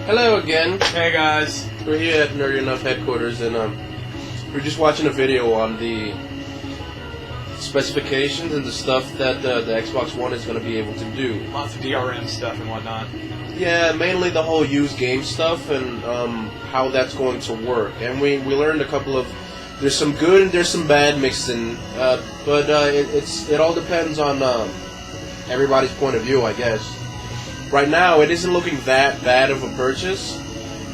Hello again. Hey guys. We're here at Nerdy Enough headquarters, and we're just watching a video on the specifications and the stuff that the Xbox One is going to be able to do. Lots of DRM stuff and whatnot. Yeah, mainly the whole used game stuff and how that's going to work. And we learned a couple of... There's some good and there's some bad mixed in, but it all depends on everybody's point of view, I guess. Right now, it isn't looking that bad of a purchase,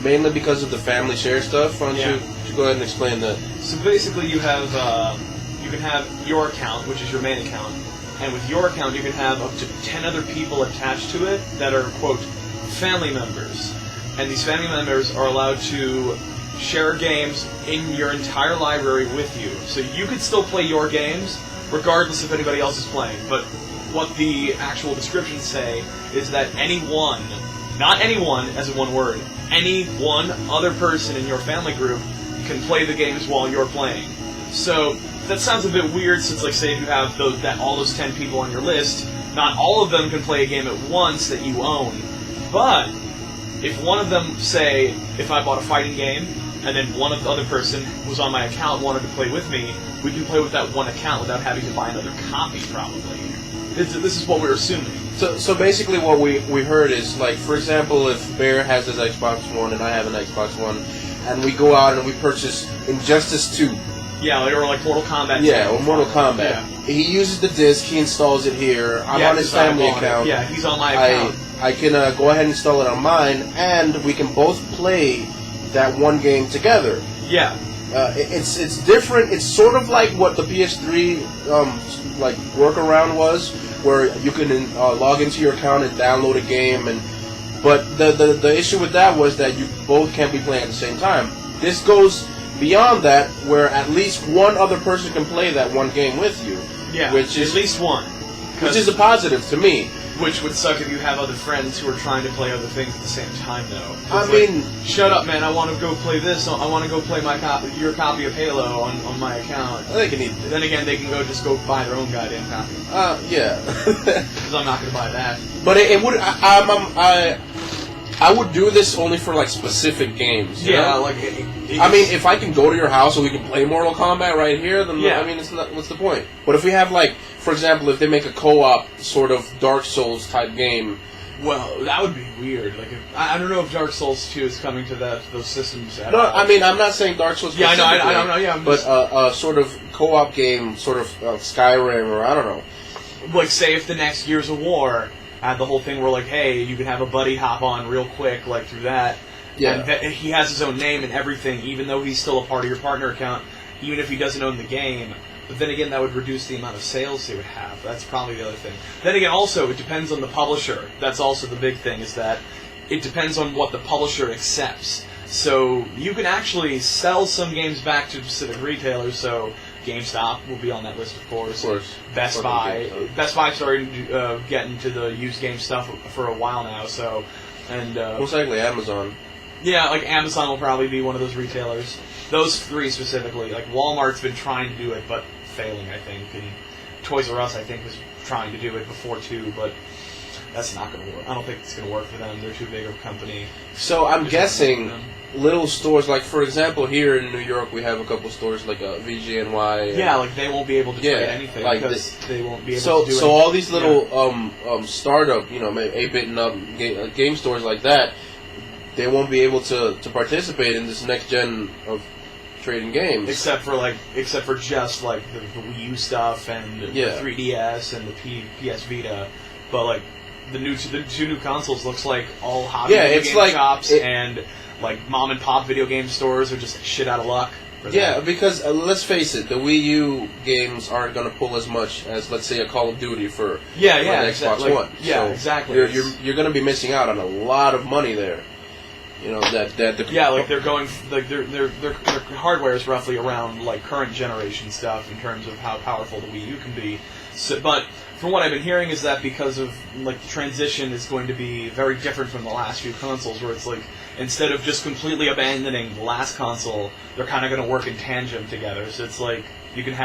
mainly because of the family share stuff. Why don't you go ahead and explain that? So basically, you have you can have your account, which is your main account, and with your account, you can have up to 10 other people attached to it that are quote family members, and these family members are allowed to share games in your entire library with you. So you could still play your games regardless if anybody else is playing, but what the actual descriptions say is that anyone, not anyone as in one word, any one other person in your family group can play the games while you're playing. So that sounds a bit weird since, like, say if you have all those 10 people on your list, not all of them can play a game at once that you own. But if one of them, say, if I bought a fighting game, and then one of the other person who was on my account wanted to play with me, we can play with that one account without having to buy another copy, probably. This is what we're assuming. So basically what we heard is, like, for example, if Bear has his Xbox One and I have an Xbox One, and we go out and we purchase Injustice 2. Yeah, or like Mortal Kombat. Yeah, or Mortal Kombat. Yeah. He uses the disc, he installs it here, I'm on his family account. Yeah, he's on my account. I can go ahead and install it on mine, and we can both play that one game together. Yeah. It's different. It's sort of like what the PS3 like workaround was, where you can log into your account and download a game, but the issue with that was that you both can't be playing at the same time. This goes beyond that, where at least one other person can play that one game with you. Yeah, which is at least one. Which is a positive to me. Which would suck if you have other friends who are trying to play other things at the same time, though. I mean, shut up, man! I want to go play this. I want to go play your copy of Halo on my account. They can then again, they can just go buy their own goddamn copy. Yeah. Because I'm not going to buy that. But it would. I would do this only for like specific games. You know? Like. I mean, if I can go to your house and we can play Mortal Kombat right here, then yeah. I mean, what's the point? But if we have, like, for example, if they make a co-op sort of Dark Souls type game, well, that would be weird. Like, I don't know if Dark Souls 2 is coming to those systems at no, all. I mean, I'm not saying Dark Souls. Yeah, I don't know. Yeah, but a sort of co-op game, sort of Skyrim, or I don't know. Like, say if the next Gears of War had the whole thing where, like, hey, you can have a buddy hop on real quick, like through that. Yeah. And he has his own name and everything, even though he's still a part of your partner account, even if he doesn't own the game. But then again, that would reduce the amount of sales he would have. That's probably the other thing. Then again, also, it depends on the publisher. That's also the big thing, is that it depends on what the publisher accepts. So you can actually sell some games back to specific retailers, so GameStop will be on that list, of course. Of course. Best Buy. Best Buy started getting to the used game stuff for a while now, so... And most likely Amazon. Yeah, like Amazon will probably be one of those retailers. Those three specifically. Like Walmart's been trying to do it, but failing, I think. And Toys R Us, I think, was trying to do it before too, but that's not going to work. I don't think it's going to work for them. They're too big of a company. So I'm guessing little stores, like for example, here in New York, we have a couple stores like VGNY. Yeah, like they won't be able to trade anything like because they won't be able to do anything. So all these little startup, 8-bit and up game stores like that, they won't be able to participate in this next gen of trading games. Except for just like the Wii U stuff and the 3DS and the PS Vita, but like the two new consoles looks like all hobby video game shops and like mom and pop video game stores are just shit out of luck. Yeah, because let's face it, the Wii U games aren't going to pull as much as, let's say, a Call of Duty for the Xbox One. Yeah, so exactly. You're going to be missing out on a lot of money there. You know like they're going like their hardware is roughly around like current generation stuff in terms of how powerful the Wii U can be. So, but from what I've been hearing is that because of like the transition is going to be very different from the last few consoles, where it's like instead of just completely abandoning the last console, they're kind of going to work in tandem together. So it's like we're going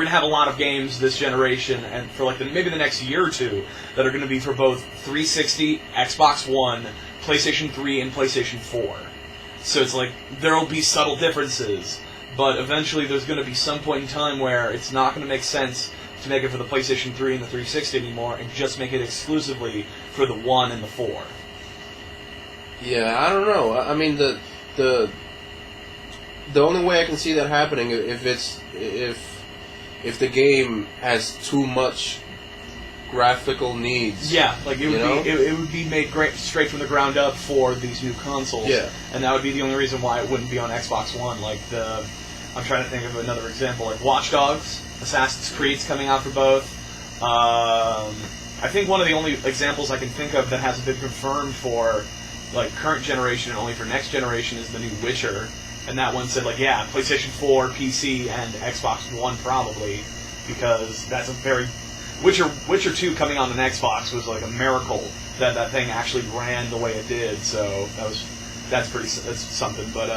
to have a lot of games this generation, and for like maybe the next year or two, that are going to be for both 360, Xbox One, PlayStation 3 and PlayStation 4. So it's like, there will be subtle differences, but eventually there's going to be some point in time where it's not going to make sense to make it for the PlayStation 3 and the 360 anymore, and just make it exclusively for the 1 and the 4. Yeah, I don't know. I mean, the only way I can see that happening if the game has too much graphical needs. Yeah, like it would be made straight from the ground up for these new consoles. Yeah, and that would be the only reason why it wouldn't be on Xbox One. Like I'm trying to think of another example, like Watch Dogs, Assassin's Creed's coming out for both. I think one of the only examples I can think of that hasn't been confirmed for like current generation and only for next generation is the new Witcher, and that one said like PlayStation 4, PC, and Xbox One probably, because that's a very Witcher 2 coming on an Xbox was like a miracle that thing actually ran the way it did. So that's something. But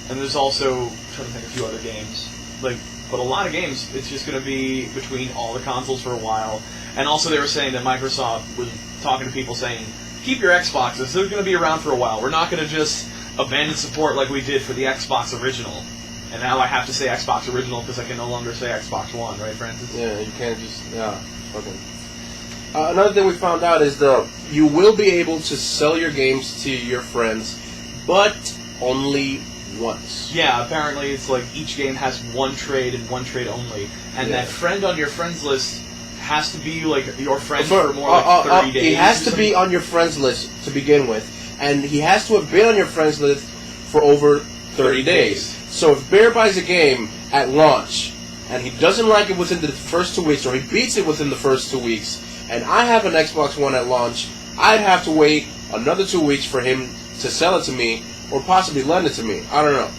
and there's also, I'm trying to think of a few other games, but a lot of games it's just going to be between all the consoles for a while. And also they were saying that Microsoft was talking to people saying, keep your Xboxes, they're going to be around for a while. We're not going to just abandon support like we did for the Xbox Original. And now I have to say Xbox Original because I can no longer say Xbox One, right, Francis? Yeah, you can't just, fucking. Another thing we found out is you will be able to sell your games to your friends, but only once. Yeah, apparently it's like each game has one trade and one trade only. And that friend on your friends list has to be like your friend for more like 30 days. He has to be on your friends list to begin with, and he has to have been on your friends list for over 30 days. So if Bear buys a game at launch, and he doesn't like it within the first 2 weeks, or he beats it within the first 2 weeks, and I have an Xbox One at launch, I'd have to wait another 2 weeks for him to sell it to me, or possibly lend it to me. I don't know.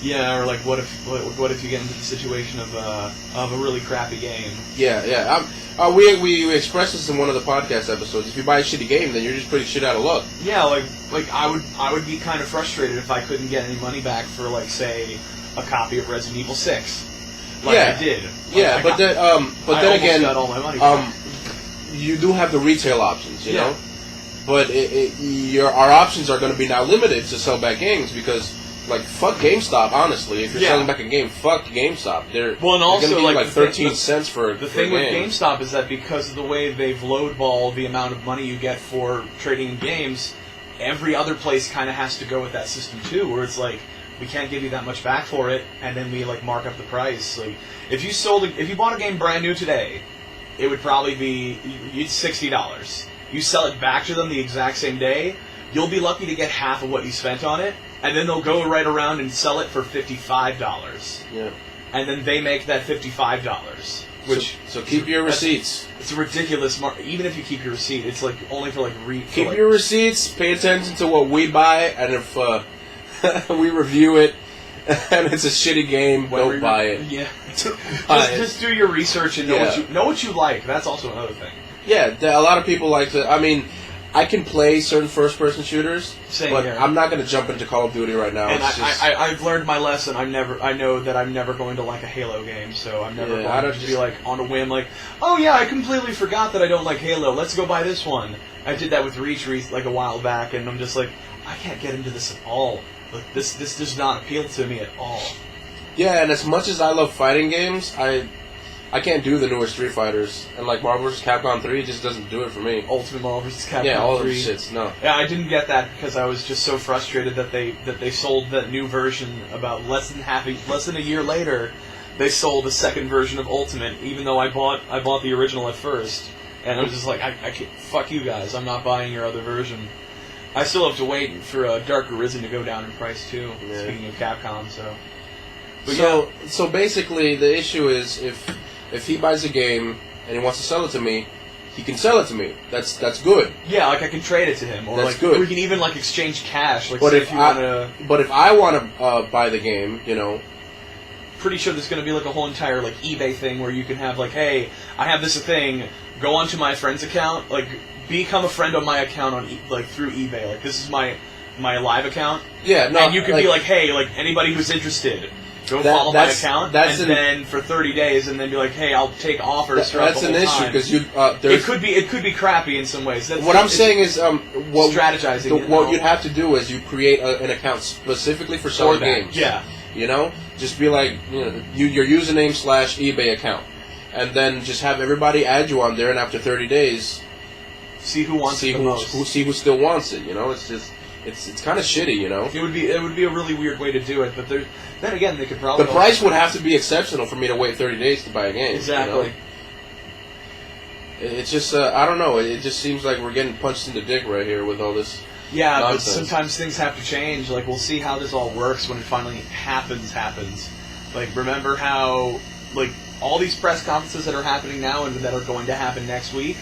Yeah, or like what if you get into the situation of a really crappy game? Yeah. We expressed this in one of the podcast episodes. If you buy a shitty game, then you're just pretty shit out of luck. Yeah, like I would be kind of frustrated if I couldn't get any money back for like say a copy of Resident Evil 6. Like I did. Yeah, but then again, got all my money back. You do have the retail options, you know. But our options are going to be now limited to sell back games because. Like, fuck GameStop, honestly. If you're selling back a game, fuck GameStop. They're going to be like 13 cents for the thing with GameStop is that because of the way they've lowballed the amount of money you get for trading in games, every other place kind of has to go with that system too, where it's like, we can't give you that much back for it, and then we like mark up the price. Like, if you bought a game brand new today, it would probably be $60. You sell it back to them the exact same day, you'll be lucky to get half of what you spent on it. And then they'll go right around and sell it for $55. Yeah. And then they make that $55. Which so keep your receipts. It's a ridiculous even if you keep your receipt, it's like only for like keep your receipts. Pay attention to what we buy, and if we review it and it's a shitty game, don't buy it. Yeah. just do your research and know what you like. That's also another thing. Yeah, a lot of people like to. I mean. I can play certain first-person shooters, but I'm not going to jump into Call of Duty right now. And I've learned my lesson. I know that I'm never going to like a Halo game, so I'm never going to be like on a whim, like, oh yeah, I completely forgot that I don't like Halo. Let's go buy this one. I did that with Reach like a while back, and I'm just like, I can't get into this at all. Like this does not appeal to me at all. Yeah, and as much as I love fighting games, I can't do the newer Street Fighters, and like Marvel vs. Capcom 3 just doesn't do it for me. Ultimate Marvel vs. Capcom 3. Yeah, all of those shits, no. Yeah, I didn't get that because I was just so frustrated that they sold that new version about less than a year later. They sold a second version of Ultimate, even though I bought the original at first, and I was just like, I can't, fuck you guys, I'm not buying your other version. I still have to wait for Dark Arisen to go down in price too. Yeah. Speaking of Capcom, so. But so basically, the issue is if he buys a game and he wants to sell it to me, he can sell it to me. That's good. Yeah, like I can trade it to him, or that's like good. We can even like exchange cash. Like, but if I want to buy the game, you know, pretty sure there's going to be like a whole entire like eBay thing where you can have like, hey, I have this thing. Go onto my friend's account, like become a friend on my account on like through eBay. Like this is my live account. Yeah, no, and you can be like, hey, like anybody who's interested. Go follow my that's- account, that's and an- then for 30 days, and then be like, "Hey, I'll take offers." throughout That's the an whole issue time. because you. It could be crappy in some ways. What I'm saying is, what strategizing. what you'd have to do is you create an account specifically for selling games. Yeah. You know, just be like, your username / eBay account, and then just have everybody add you on there, and after 30 days, See who wants it the most. see who still wants it. You know, it's just it's kind of shitty. You know, It would be a really weird way to do it, but then again, they could probably the price would have to be exceptional for me to wait 30 days to buy a game. exactly. You know? It's just I don't know. It just seems like we're getting punched in the dick right here with all this. Yeah, Nonsense. but sometimes things have to change. Like, we'll see how this all works when it finally happens. Like, remember how, like, all these press conferences that are happening now and that are going to happen next week,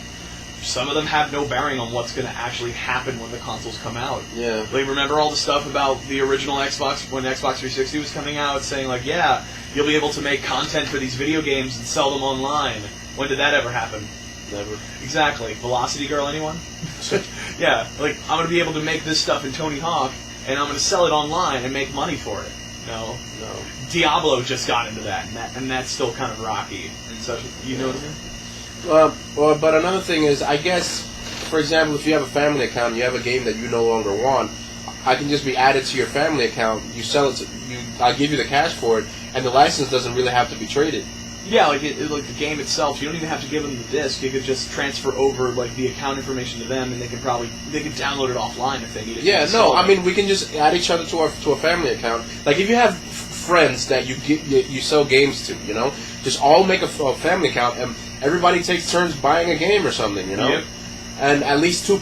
some of them have no bearing on what's going to actually happen when the consoles come out. Yeah. Like, remember all the stuff about the original Xbox, when Xbox 360 was coming out, saying, like, yeah, you'll be able to make content for these video games and sell them online. When did that ever happen? Never. Exactly. Velocity Girl, anyone? Yeah, like, I'm going to be able to make this stuff in Tony Hawk, and I'm going to sell it online and make money for it. No. No. Diablo just got into that, and that's still kind of rocky. And such, you know what I mean? But another thing is, I guess, for example, if you have a family account and you have a game that you no longer want, I can just be added to your family account. You sell it, I give you the cash for it, and the license doesn't really have to be traded. Yeah, like like the game itself, you don't even have to give them the disc. You could just transfer over like the account information to them, and they can download it offline if they need it. Yeah, no, I mean we can just add each other to a family account. Like if you have friends that you sell games to, just all make a family account, and everybody takes turns buying a game or something, Yep. and at least two